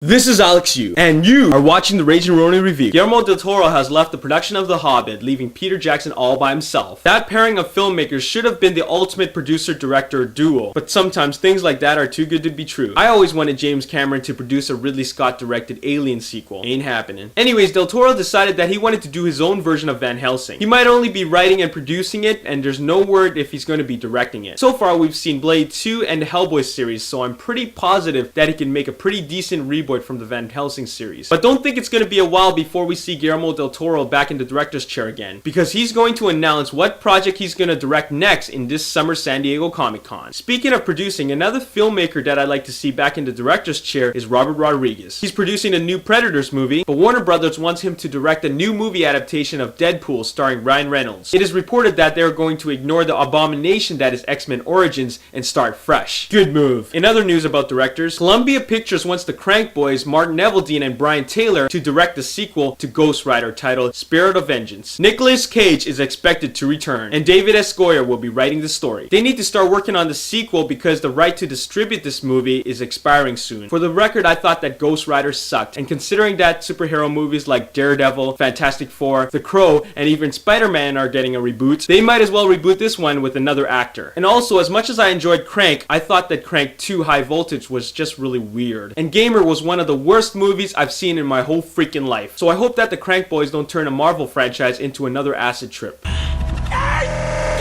This is Alex Yu, and you are watching the Ragin Ronin review. Guillermo del Toro has left the production of The Hobbit, leaving Peter Jackson all by himself. That pairing of filmmakers should have been the ultimate producer-director duo, but sometimes things like that are too good to be true. I always wanted James Cameron to produce a Ridley Scott-directed Alien sequel. Ain't happening. Anyways, del Toro decided that he wanted to do his own version of Van Helsing. He might only be writing and producing it, and there's no word if he's going to be directing it. So far, we've seen Blade 2 and the Hellboy series, so I'm pretty positive that he can make a pretty decent reboot from the Van Helsing series. But don't think it's going to be a while before we see Guillermo del Toro back in the director's chair again, because he's going to announce what project he's going to direct next in this summer San Diego Comic-Con. Speaking of producing, another filmmaker that I'd like to see back in the director's chair is Robert Rodriguez. He's producing a new Predators movie, but Warner Brothers wants him to direct a new movie adaptation of Deadpool starring Ryan Reynolds. It is reported that they're going to ignore the abomination that is X-Men Origins and start fresh. Good move. In other news about directors, Columbia Pictures wants the Crank Boys, Martin Neveldine and Brian Taylor, to direct the sequel to Ghost Rider titled Spirit of Vengeance. Nicolas Cage is expected to return, and David S. Goyer will be writing the story. They need to start working on the sequel because the right to distribute this movie is expiring soon. For the record, I thought that Ghost Rider sucked, and considering that superhero movies like Daredevil, Fantastic Four, The Crow, and even Spider-Man are getting a reboot, they might as well reboot this one with another actor. And also, as much as I enjoyed Crank, I thought that Crank 2 High Voltage was just really weird. And Gamer was one of the worst movies I've seen in my whole freaking life. So I hope that the Crank Boys don't turn a Marvel franchise into another acid trip.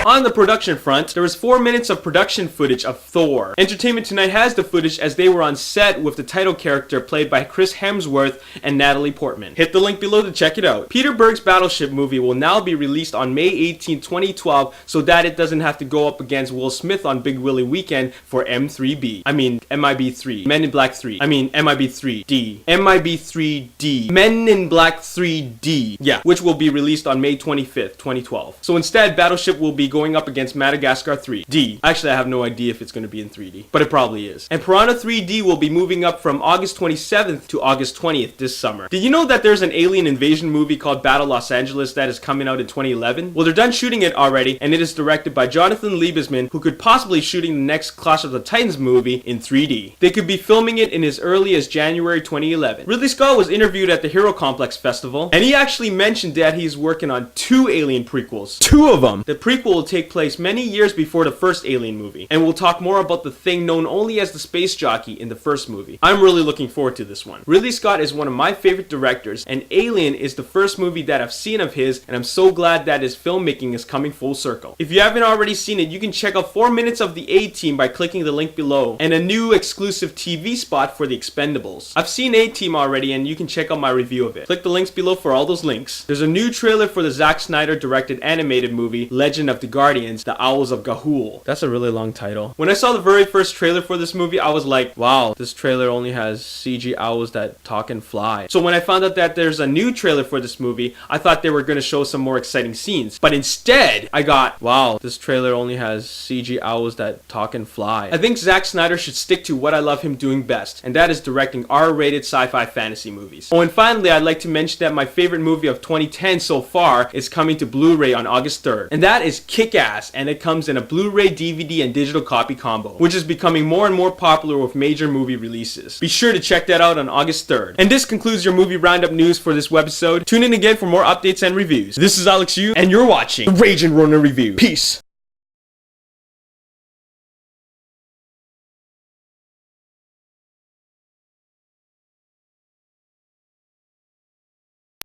On the production front, there was 4 minutes of production footage of Thor. Entertainment Tonight has the footage as they were on set with the title character played by Chris Hemsworth and Natalie Portman. Hit the link below to check it out. Peter Berg's Battleship movie will now be released on May 18, 2012 so that it doesn't have to go up against Will Smith on Big Willie Weekend for MIB 3. Men in Black 3. MIB 3D. MIB 3D. Men in Black 3D. Yeah, which will be released on May 25th, 2012. So instead, Battleship will be going up against Madagascar 3D. Actually, I have no idea if it's going to be in 3D, but it probably is. And Piranha 3D will be moving up from August 27th to August 20th this summer. Did you know that there's an alien invasion movie called Battle Los Angeles that is coming out in 2011? Well, they're done shooting it already, and it is directed by Jonathan Liebesman, who could possibly shooting the next Clash of the Titans movie in 3D. They could be filming it in as early as January 2011. Ridley Scott was interviewed at the Hero Complex Festival, and he actually mentioned that he's working on 2 Alien prequels. 2 of them! The prequel will take place many years before the first Alien movie, and we'll talk more about the thing known only as the space jockey in the first movie. I'm really looking forward to this one. Ridley Scott is one of my favorite directors, and Alien is the first movie that I've seen of his, and I'm so glad that his filmmaking is coming full circle. If you haven't already seen it, you can check out 4 minutes of the A-Team by clicking the link below, and a new exclusive TV spot for the Expendables. I've seen A-Team already, and you can check out my review of it. Click the links below for all those links. There's a new trailer for the Zack Snyder directed animated movie Legend of the Guardians, The Owls of Ga'Hoole. That's a really long title. When I saw the very first trailer for this movie, I was like, wow, this trailer only has CG owls that talk and fly. So when I found out that there's a new trailer for this movie, I thought they were going to show some more exciting scenes. But instead, I got, wow, this trailer only has CG owls that talk and fly. I think Zack Snyder should stick to what I love him doing best, and that is directing R-rated sci-fi fantasy movies. Oh, and finally, I'd like to mention that my favorite movie of 2010 so far is coming to Blu-ray on August 3rd, and that is Kick-Ass, and it comes in a Blu-ray, DVD, and digital copy combo, which is becoming more and more popular with major movie releases. Be sure to check that out on August 3rd. And this concludes your movie roundup news for this webisode. Tune in again for more updates and reviews. This is Alex Yu, and you're watching the Ragin Ronin Review. Peace!